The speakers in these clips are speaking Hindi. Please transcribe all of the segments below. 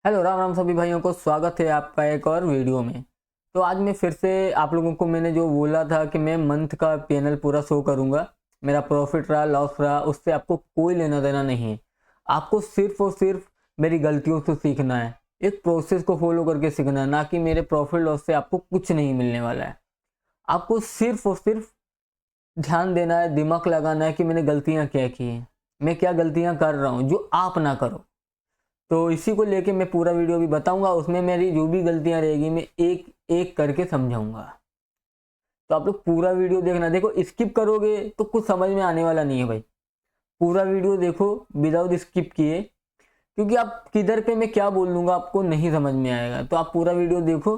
हेलो राम राम सभी भाइयों को स्वागत है आपका एक और वीडियो में। तो आज मैं फिर से आप लोगों को मैंने जो बोला था कि मैं मंथ का पीएनएल पूरा शो करूंगा, मेरा प्रॉफिट रहा लॉस रहा उससे आपको कोई लेना देना नहीं है। आपको सिर्फ और सिर्फ मेरी गलतियों से सीखना है, एक प्रोसेस को फॉलो करके सीखना है, ना कि मेरे प्रॉफिट लॉस से आपको कुछ नहीं मिलने वाला है। आपको सिर्फ और सिर्फ ध्यान देना है, दिमाग लगाना है कि मैंने गलतियां क्या की हैं, मैं क्या गलतियां कर रहा हूँ जो आप ना करो। तो इसी को लेके मैं पूरा वीडियो भी बताऊंगा, उसमें मेरी जो भी गलतियां रहेगी मैं एक एक करके समझाऊंगा। तो आप लोग पूरा वीडियो देखना। देखो, स्किप करोगे तो कुछ समझ में आने वाला नहीं है भाई। पूरा वीडियो देखो विदाउट स्किप किए, क्योंकि आप किधर पे मैं क्या बोल दूंगा आपको नहीं समझ में आएगा। तो आप पूरा वीडियो देखो,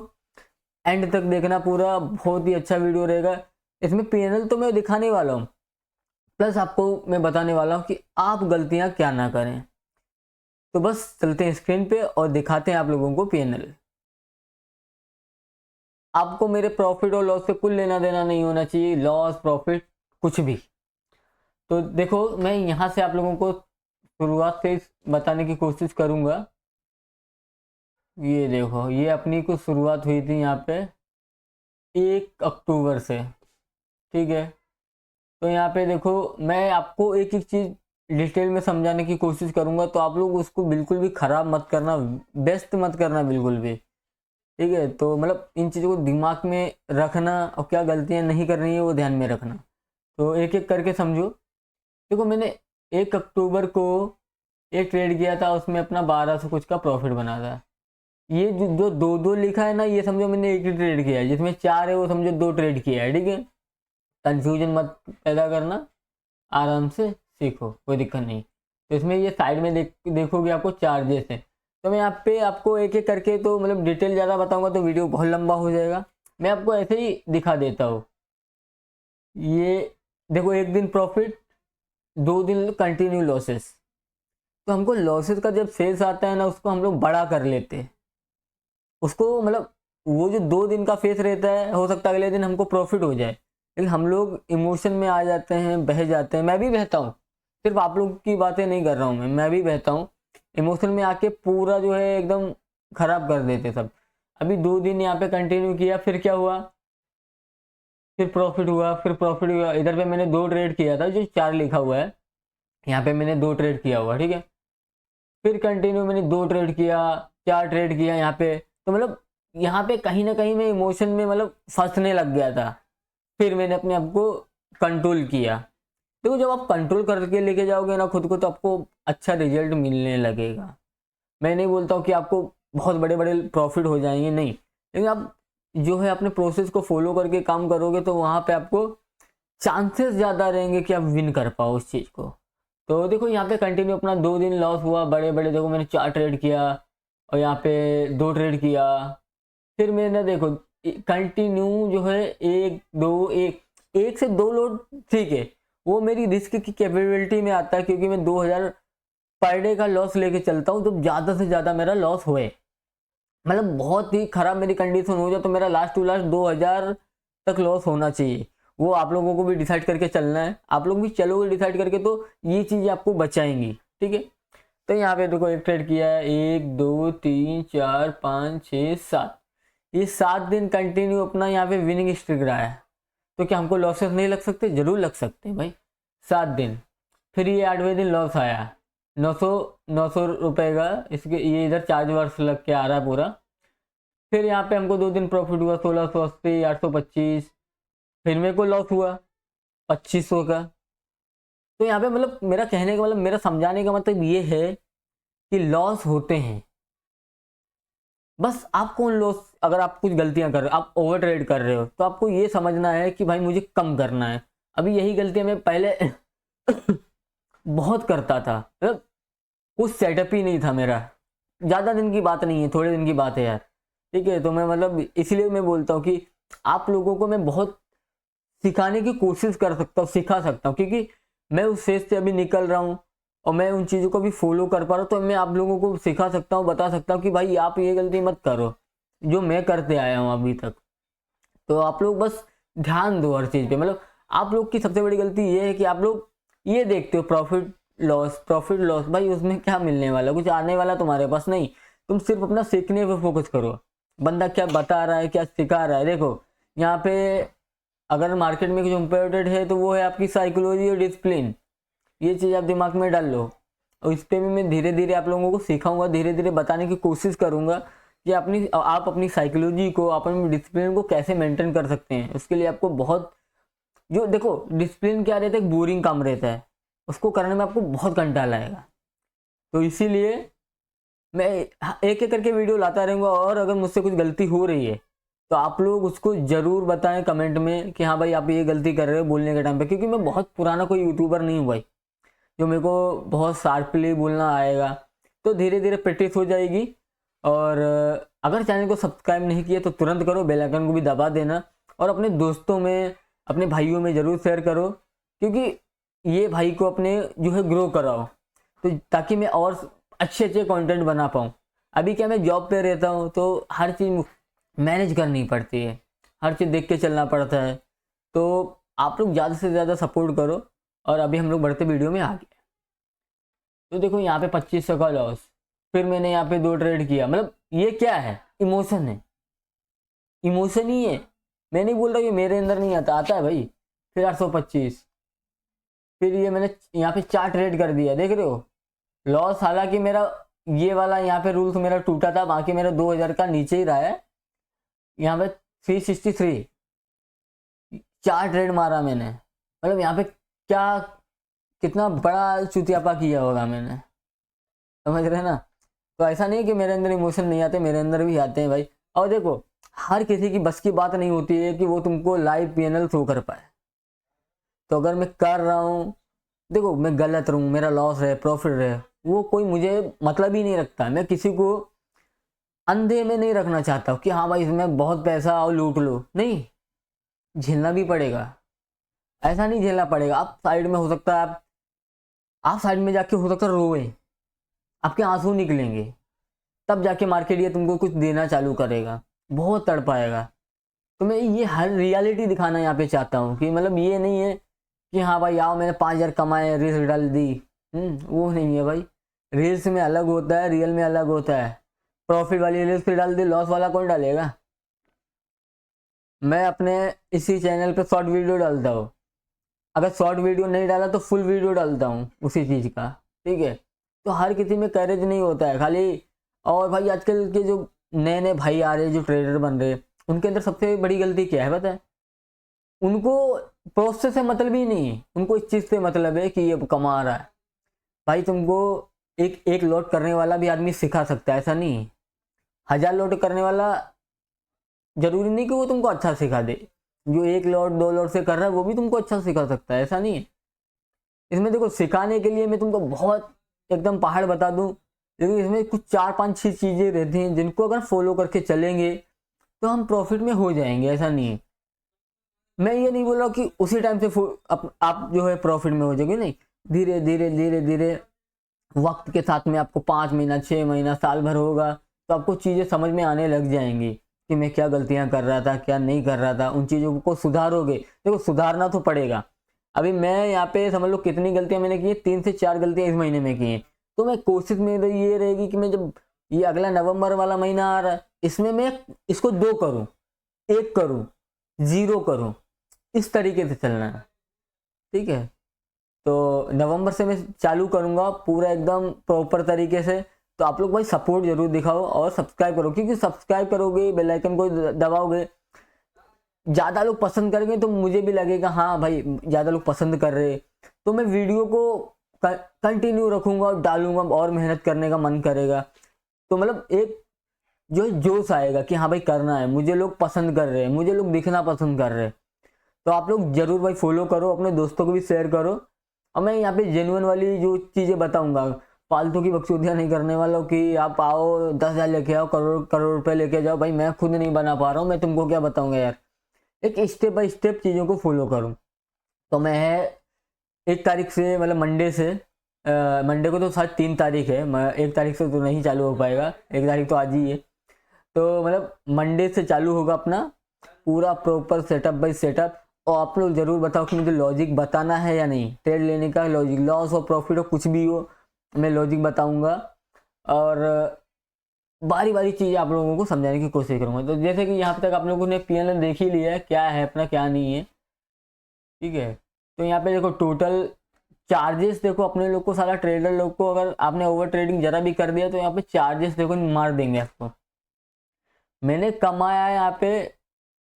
एंड तक देखना, पूरा बहुत ही अच्छा वीडियो रहेगा। इसमें पीएनएल तो मैं दिखाने वाला हूँ, प्लस आपको मैं बताने वाला हूँ कि आप गलतियां क्या ना करें। तो बस चलते हैं स्क्रीन पे और दिखाते हैं आप लोगों को पीएनएल। आपको मेरे प्रॉफिट और लॉस से कुछ लेना देना नहीं होना चाहिए, लॉस प्रॉफिट कुछ भी। तो देखो, मैं यहाँ से आप लोगों को शुरुआत से बताने की कोशिश करूँगा। ये देखो, ये अपनी कुछ शुरुआत हुई थी यहाँ पे 1 अक्टूबर से, ठीक है। तो यहाँ पे देखो, मैं आपको एक एक चीज़ डिटेल में समझाने की कोशिश करूँगा, तो आप लोग उसको बिल्कुल भी ख़राब मत करना, बेस्ट मत करना बिल्कुल भी, ठीक है। तो मतलब इन चीज़ों को दिमाग में रखना और क्या गलतियाँ नहीं करनी है वो ध्यान में रखना। तो एक एक करके समझो। देखो, मैंने 1 अक्टूबर को एक ट्रेड किया था, उसमें अपना 1200 कुछ का प्रॉफिट बना था। ये जो दो दो लिखा है ना, ये समझो मैंने एक ही ट्रेड किया है, जिसमें 4 है वो समझो 2 ट्रेड किया है, ठीक है। कंफ्यूजन मत पैदा करना, आराम से सीखो, कोई दिक्कत नहीं। तो इसमें ये साइड में देखोगे आपको चार्जेस हैं। तो मैं यहाँ पे आपको एक एक करके, तो मतलब डिटेल ज़्यादा बताऊंगा तो वीडियो बहुत लंबा हो जाएगा। मैं आपको ऐसे ही दिखा देता हूँ। ये देखो, एक दिन प्रॉफिट, 2 दिन कंटिन्यू लॉसेस। तो हमको लॉसेस का जब सेल्स आता है ना, उसको हम लोग बड़ा कर लेते हैं उसको, मतलब वो जो 2 दिन का फेस रहता है, हो सकता है अगले दिन हमको प्रॉफिट हो जाए, लेकिन हम लोग इमोशन में आ जाते हैं, बह जाते हैं। मैं भी बहता हूँ, सिर्फ आप लोग की बातें नहीं कर रहा हूँ, मैं भी बहता हूँ। इमोशन में आके पूरा जो है एकदम खराब कर देते सब। अभी 2 दिन यहाँ पे कंटिन्यू किया, फिर क्या हुआ, फिर प्रॉफिट हुआ, फिर प्रॉफिट हुआ। इधर पे मैंने 2 ट्रेड किया था, जो 4 लिखा हुआ है, यहाँ पे मैंने 2 ट्रेड किया हुआ, ठीक है। फिर कंटिन्यू मैंने 2 ट्रेड किया, 4 ट्रेड किया यहाँ पे। तो मतलब यहाँ पे कहीं ना कहीं मैं इमोशन में मतलब फंसने लग गया था। फिर मैंने अपने आप को कंट्रोल किया। देखो, जब आप कंट्रोल करके लेके जाओगे ना खुद को, तो आपको अच्छा रिजल्ट मिलने लगेगा। मैं नहीं बोलता हूँ कि आपको बहुत बड़े बड़े प्रॉफिट हो जाएंगे, नहीं, लेकिन आप जो है अपने प्रोसेस को फॉलो करके काम करोगे तो वहाँ पे आपको चांसेस ज़्यादा रहेंगे कि आप विन कर पाओ उस चीज़ को। तो देखो, यहाँ पे कंटिन्यू अपना 2 दिन लॉस हुआ बड़े बड़े। देखो, मैंने 4 ट्रेड किया और यहाँ पे 2 ट्रेड किया। फिर मैंने देखो कंटिन्यू जो है एक से दो लोड, ठीक है, वो मेरी रिस्क की कैपेबिलिटी में आता है, क्योंकि मैं 2000 पर डे का लॉस लेके चलता हूँ। तो ज़्यादा से ज़्यादा मेरा लॉस होए, मतलब बहुत ही खराब मेरी कंडीशन हो जाए, तो मेरा लास्ट टू लास्ट 2000 तक लॉस होना चाहिए। वो आप लोगों को भी डिसाइड करके चलना है, आप लोग भी चलोगे डिसाइड करके, तो ये चीज़ें आपको बचाएंगी, ठीक है। तो यहाँ पे देखो, एक ट्रेड किया है, 1 2 3 4 5 6 7, ये 7 दिन कंटिन्यू अपना यहाँ पे विनिंग स्ट्रिक रहा है। तो क्या हमको लॉसेस नहीं लग सकते? जरूर लग सकते हैं भाई, 7 दिन। फिर ये 8वें दिन लॉस आया, 900 रुपए का, इसके ये इधर चार्ज वर्ष लग के आ रहा है पूरा। फिर यहाँ पे हमको 2 दिन प्रॉफिट हुआ, 1680, 825। फिर मेरे को लॉस हुआ 2500 का। तो यहाँ पे मतलब मेरा कहने का मतलब, मेरा समझाने का मतलब ये है कि लॉस होते हैं। बस आपको उन लॉस, अगर आप कुछ गलतियां कर रहे हो, आप ओवर ट्रेड कर रहे हो, तो आपको ये समझना है कि भाई मुझे कम करना है। अभी यही गलतियां मैं पहले बहुत करता था, मतलब कुछ सेटअप ही नहीं था मेरा। ज़्यादा दिन की बात नहीं है, थोड़े दिन की बात है यार, ठीक है। तो मैं मतलब इसलिए मैं बोलता हूँ कि आप लोगों को मैं बहुत सिखाने की कोशिश कर सकता हूँ, सिखा सकता हूँ, क्योंकि मैं उस फेज से अभी निकल रहा हूँ और मैं उन चीज़ों को भी फॉलो कर पा रहा हूँ। तो मैं आप लोगों को सिखा सकता हूँ, बता सकता हूँ कि भाई आप ये गलती मत करो जो मैं करते आया हूँ अभी तक। तो आप लोग बस ध्यान दो हर चीज़ पे। मतलब आप लोग की सबसे बड़ी गलती ये है कि आप लोग ये देखते हो प्रॉफिट लॉस, प्रॉफिट लॉस, भाई उसमें क्या मिलने वाला, कुछ आने वाला तुम्हारे पास नहीं। तुम सिर्फ अपना सीखने पे फोकस करो, बंदा क्या बता रहा है क्या सिखा रहा है। देखो यहाँ पे अगर मार्केट में कुछ इम्पोर्टेंट है तो वो है आपकी साइकोलॉजी और डिसिप्लिन, ये चीज़ आप दिमाग में डाल लो। और इस पर भी मैं धीरे धीरे आप लोगों को सिखाऊंगा, धीरे धीरे बताने की कोशिश करूंगा कि आप अपनी साइकोलॉजी को, अपनी डिसिप्लिन को कैसे मेंटेन कर सकते हैं। उसके लिए आपको बहुत, जो देखो डिसिप्लिन क्या रहता है, एक बोरिंग काम रहता है, उसको करने में आपको बहुत कंटाला आएगा। तो इसीलिए मैं एक एक करके वीडियो लाता रहूँगा, और अगर मुझसे कुछ गलती हो रही है तो आप लोग उसको ज़रूर बताएं कमेंट में कि हाँ भाई आप ये गलती कर रहे हो बोलने के टाइम पे, क्योंकि मैं बहुत पुराना कोई यूट्यूबर नहीं हूँ भाई जो मेरे को बहुत शार्पली बोलना आएगा। तो धीरे धीरे प्रैक्टिस हो जाएगी। और अगर चैनल को सब्सक्राइब नहीं किया तो तुरंत करो, बेल आइकन को भी दबा देना, और अपने दोस्तों में, अपने भाइयों में ज़रूर शेयर करो, क्योंकि ये भाई को अपने जो है ग्रो कराओ, तो ताकि मैं और अच्छे अच्छे कंटेंट बना पाऊँ। अभी क्या, मैं जॉब पे रहता हूँ तो हर चीज़ मैनेज करनी पड़ती है, हर चीज़ देख के चलना पड़ता है। तो आप लोग ज़्यादा से ज़्यादा सपोर्ट करो। और अभी हम लोग बढ़ते वीडियो में आ गए। तो देखो यहाँ पे 2500 का लॉस, फिर मैंने यहाँ पे 2 ट्रेड किया। मतलब ये क्या है, इमोशन है, इमोशन ही है। मैं नहीं बोल रहा कि मेरे अंदर नहीं आता, आता है भाई। फिर 825, फिर ये मैंने यहाँ पे 4 ट्रेड कर दिया, देख रहे हो लॉस। हालांकि मेरा ये वाला यहाँ पे रूल्स मेरा टूटा था, बाकी मेरा 2000 का नीचे ही रहा है। यहाँ पे 363, 4 ट्रेड मारा मैंने। मतलब यहाँ पे क्या, कितना बड़ा चुतियापा किया होगा मैंने, समझ रहे हैं ना। तो ऐसा नहीं है कि मेरे अंदर इमोशन नहीं आते, मेरे अंदर भी आते हैं भाई। और देखो हर किसी की बस की बात नहीं होती है कि वो तुमको लाइव पीएनएल थ्रो कर पाए। तो अगर मैं कर रहा हूँ, देखो मैं गलत रहूँ, मेरा लॉस रहे प्रॉफिट रहे, वो कोई मुझे मतलब ही नहीं रखता। मैं किसी को अंधे में नहीं रखना चाहता हूँ कि हाँ भाई इसमें बहुत पैसा और लूट लो, नहीं, झेलना भी पड़ेगा। ऐसा नहीं झेलना पड़ेगा, आप साइड में हो सकता है, आप साइड में जाके हो सकता है रोए, आपके आंसू निकलेंगे, तब जाके मार्केट ये तुमको कुछ देना चालू करेगा, बहुत तड़पाएगा। तो मैं ये हर रियलिटी दिखाना यहाँ पे चाहता हूँ कि मतलब ये नहीं है कि हाँ भाई आओ मैंने 5000 कमाए रील्स डाल दी, वो नहीं है भाई। रील्स में अलग होता है, रियल में अलग होता है। प्रॉफिट वाली रील्स पे डाल दी, लॉस वाला कौन डालेगा। मैं अपने इसी चैनल पे शॉर्ट वीडियो डालता हूँ, अगर शॉर्ट वीडियो नहीं डाला तो फुल वीडियो डालता हूँ उसी चीज़ का, ठीक है। तो हर किसी में करेज नहीं होता है खाली। और भाई आजकल के जो नए नए भाई आ रहे हैं, जो ट्रेडर बन रहे हैं, उनके अंदर सबसे बड़ी गलती क्या है पता है, उनको प्रोसेस से मतलब ही नहीं है, उनको इस चीज़ से मतलब है कि ये कमा रहा है। भाई तुमको एक एक लॉट करने वाला भी आदमी सिखा सकता है, ऐसा नहीं है। 1000 लॉट करने वाला जरूरी नहीं कि वो तुमको अच्छा सिखा दे, जो 1 लॉट 2 लॉट से कर रहा है वो भी तुमको अच्छा सिखा सकता है, ऐसा नहीं है। इसमें देखो सिखाने के लिए मैं तुमको बहुत एकदम पहाड़ बता दूं, लेकिन इसमें कुछ 4 5 6 चीज़ें रहती हैं जिनको अगर फॉलो करके चलेंगे तो हम प्रॉफिट में हो जाएंगे, ऐसा नहीं है। मैं ये नहीं बोल रहा कि उसी टाइम से आप जो है प्रॉफिट में हो जाएंगे, नहीं, धीरे धीरे धीरे धीरे वक्त के साथ में आपको 5 महीना 6 महीना साल भर होगा तो आपको चीज़ें समझ में आने लग जाएंगी कि मैं क्या गलतियां कर रहा था क्या नहीं कर रहा था। उन चीज़ों को सुधारोगे, देखो सुधारना तो पड़ेगा। अभी मैं यहाँ पे समझ लो कितनी गलतियां मैंने की है, 3 से 4 गलतियां इस महीने में की हैं। तो मैं कोशिश मेरी ये रहेगी कि मैं जब ये अगला नवंबर वाला महीना आ रहा है इसमें मैं इसको 2 करूँ, 1 करूँ, 0 करूँ, इस तरीके से चलना है, ठीक है। तो नवंबर से मैं चालू करूँगा पूरा एकदम प्रॉपर तरीके से। तो आप लोग भाई सपोर्ट जरूर दिखाओ और सब्सक्राइब करो, क्योंकि सब्सक्राइब करोगे, बेल आइकन को दबाओगे, ज़्यादा लोग पसंद करेंगे तो मुझे भी लगेगा हाँ भाई ज़्यादा लोग पसंद कर रहे, तो मैं वीडियो को कंटिन्यू रखूँगा और डालूंगा, और मेहनत करने का मन करेगा। तो मतलब एक जो जोश आएगा कि हाँ भाई करना है, मुझे लोग पसंद कर रहे हैं, मुझे लोग दिखना पसंद कर रहे हैं। तो आप लोग जरूर भाई फॉलो करो, अपने दोस्तों को भी शेयर करो। और मैं यहाँ पे जेन्युइन वाली जो चीज़ें बताऊंगा, फालतू की बकचोदियाँ नहीं करने वाला हूँ कि आप आओ 10,000 लेके आओ, करोड़ करोड़ रुपए लेके जाओ। भाई मैं खुद नहीं बना पा रहा हूँ, मैं तुमको क्या बताऊंगा यार। एक स्टेप बाय स्टेप चीज़ों को फॉलो करूँ। तो मैं 1 तारीख से, मतलब मंडे को तो शायद 3 तारीख है, 1 तारीख से तो नहीं चालू हो पाएगा, 1 तारीख तो आज ही है। तो मतलब मंडे से चालू होगा अपना पूरा प्रॉपर सेटअप बाय सेटअप। और आप लोग जरूर बताओ कि मुझे लॉजिक बताना है या नहीं, ट्रेड लेने का लॉजिक, लॉस हो प्रॉफिट हो कुछ भी हो, मैं लॉजिक बताऊंगा। और बारी बारी चीज़ें आप लोगों को समझाने की कोशिश करूँगा। तो जैसे कि यहाँ तक आप लोगों ने पीएनएल देख ही लिया है, क्या है अपना क्या नहीं है, ठीक है। तो यहाँ पे देखो टोटल चार्जेस, देखो अपने लोग को, सारा ट्रेडर लोग को अगर आपने ओवर ट्रेडिंग जरा भी कर दिया तो यहाँ पे चार्जेस देखो मार देंगे आपको। मैंने कमाया है यहाँ पे,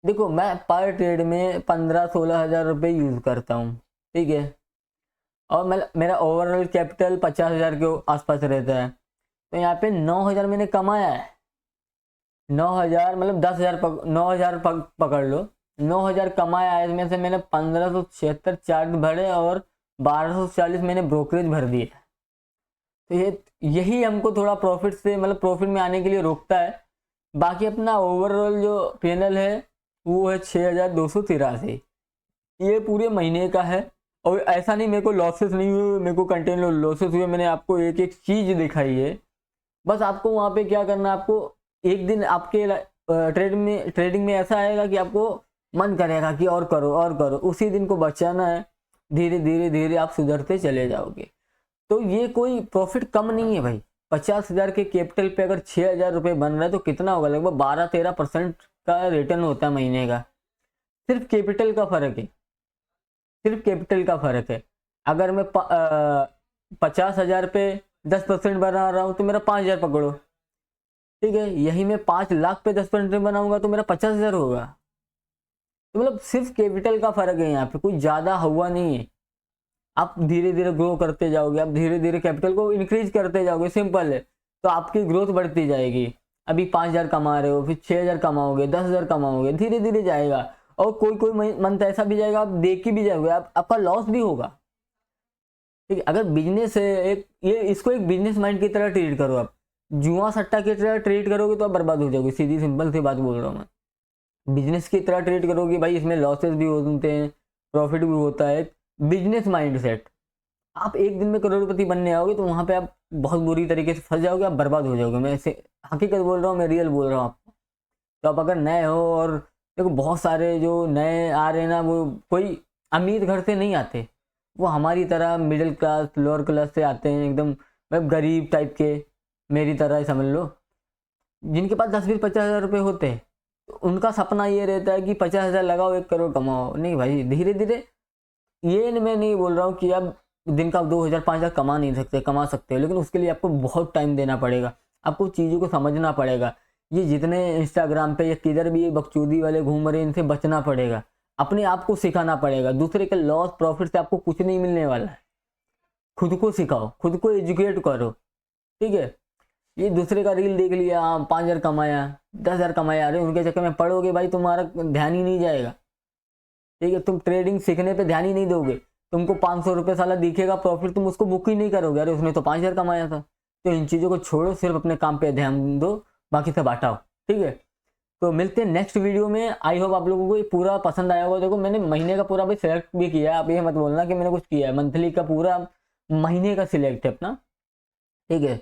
देखो मैं पर ट्रेड में 15-16 हज़ार रुपये यूज़ करता हूँ, ठीक है। और मैं, मेरा ओवरऑल कैपिटल 50 हज़ार के आसपास रहता है। तो यहाँ पे 9 हज़ार मैंने कमाया है। 9 हज़ार मतलब 10 हज़ार 9 हज़ार पकड़ लो, 9 हज़ार कमाया है। इसमें से मैंने 1576 चार्ज भरे और 1240 मैंने ब्रोकरेज भर दिए। तो यही हमको थोड़ा प्रॉफिट से, मतलब प्रॉफिट में आने के लिए रोकता है। बाकी अपना ओवरऑल जो पीएनएल है वो है 6283। ये पूरे महीने का है। और ऐसा नहीं मेरे को लॉसेस नहीं हुए, मेरे को कंटिन्यू लॉसेस हुए। मैंने आपको एक एक चीज़ दिखाई है। बस आपको वहाँ पे क्या करना है, आपको एक दिन आपके ट्रेडिंग में ऐसा आएगा कि आपको मन करेगा कि और करो और करो, उसी दिन को बचाना है। धीरे धीरे धीरे आप सुधरते चले जाओगे। तो ये कोई प्रॉफिट कम नहीं है भाई। 50 हज़ार के कैपिटल पे अगर 6 हज़ार रुपये बन रहा है तो कितना होगा, लगभग 12-13% का रिटर्न होता है महीने का। सिर्फ कैपिटल का फर्क है, सिर्फ कैपिटल का फर्क है। अगर मैं 50 हज़ार पे 10% बना रहा हूँ तो मेरा 5 हज़ार पकड़ो, ठीक है। यही मैं 5 लाख पे 10% बनाऊंगा तो मेरा 50 हज़ार होगा। तो मतलब सिर्फ कैपिटल का फर्क है, यहाँ पे कोई ज़्यादा हुआ नहीं है। आप धीरे धीरे ग्रो करते जाओगे, आप धीरे धीरे कैपिटल को इंक्रीज करते जाओगे, सिंपल है। तो आपकी ग्रोथ बढ़ती जाएगी। अभी 5 हज़ार कमा रहे हो, फिर 6 हज़ार कमाओगे, 10 हज़ार कमाओगे, धीरे धीरे जाएगा। और कोई कोई मंथ ऐसा भी जाएगा आप देख के भी जाओगे, आपका लॉस भी होगा, ठीक है। अगर बिजनेस है एक, ये इसको एक बिजनेस माइंड की तरह ट्रीट करो। आप जुआ सट्टा की तरह ट्रीट करोगे तो आप बर्बाद हो जाओगे। सीधी सिंपल सी बात बोल रहा हूँ मैं। बिजनेस की तरह ट्रीट करोगे भाई, इसमें लॉसेस भी होते हैं, प्रॉफिट भी होता है। बिजनेस माइंड सेट, आप एक दिन में करोड़पति बनने आओगे तो वहां पे आप बहुत बुरी तरीके से फंस जाओगे, आप बर्बाद हो जाओगे। मैं ऐसे हकीकत बोल रहा हूँ, मैं रियल बोल रहा हूँ आपको। तो आप अगर नए हो, और देखो बहुत सारे जो नए आ रहे हैं ना, वो कोई अमीर घर से नहीं आते, वो हमारी तरह मिडिल क्लास लोअर क्लास से आते हैं, एकदम मतलब गरीब टाइप के, मेरी तरह ही समझ लो। जिनके पास 10-20-50 हज़ार रुपये होते हैं, तो उनका सपना ये रहता है कि 50 हज़ार लगाओ 1 करोड़ कमाओ। नहीं भाई, धीरे धीरे, ये मैं नहीं बोल रहा हूँ कि आप दिन का 2,000-5,000 कमा नहीं सकते, कमा सकते हो, लेकिन उसके लिए आपको बहुत टाइम देना पड़ेगा। आपको चीज़ों को समझना पड़ेगा। ये जितने इंस्टाग्राम पे या किधर भी ये बकचोदी वाले घूम रहे हैं, इनसे बचना पड़ेगा। अपने आप को सिखाना पड़ेगा। दूसरे के लॉस प्रॉफिट से आपको कुछ नहीं मिलने वाला है। खुद को सिखाओ, खुद को एजुकेट करो, ठीक है। ये दूसरे का रील देख लिया, 5 हज़ार कमाया, 10 हज़ार कमाया, अरे उनके चक्कर में पढ़ोगे भाई, तुम्हारा ध्यान ही नहीं जाएगा, ठीक है। तुम ट्रेडिंग सीखने पे ध्यान ही नहीं दोगे। तुमको 500 रुपये साला दिखेगा प्रॉफिट, तुम उसको बुक ही नहीं करोगे, अरे उसने तो 5 हज़ार कमाया था। तो इन चीज़ों को छोड़ो, सिर्फ अपने काम पे ध्यान दो, बाकी सब हटाओ, ठीक है। तो मिलते हैं नेक्स्ट वीडियो में। आई होप आप लोगों को ये पूरा पसंद आया होगा। देखो मैंने महीने का पूरा भी सिलेक्ट भी किया है, आप ये मत बोलना कि मैंने कुछ किया है। मंथली का पूरा महीने का सिलेक्ट है अपना, ठीक है।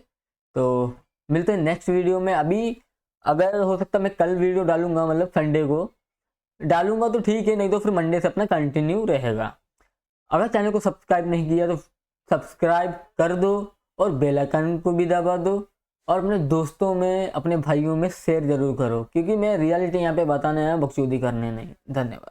तो मिलते हैं नेक्स्ट वीडियो में। अभी अगर हो सकता मैं कल वीडियो डालूंगा, मतलब संडे को डालूंगा तो ठीक है, नहीं तो फिर मंडे से अपना कंटिन्यू रहेगा। अगर चैनल को सब्सक्राइब नहीं किया तो सब्सक्राइब कर दो, और बेल आइकन को भी दबा दो, और अपने दोस्तों में, अपने भाइयों में शेयर जरूर करो, क्योंकि मैं रियलिटी यहाँ पे बताने आया, बकचोदी करने नहीं। धन्यवाद।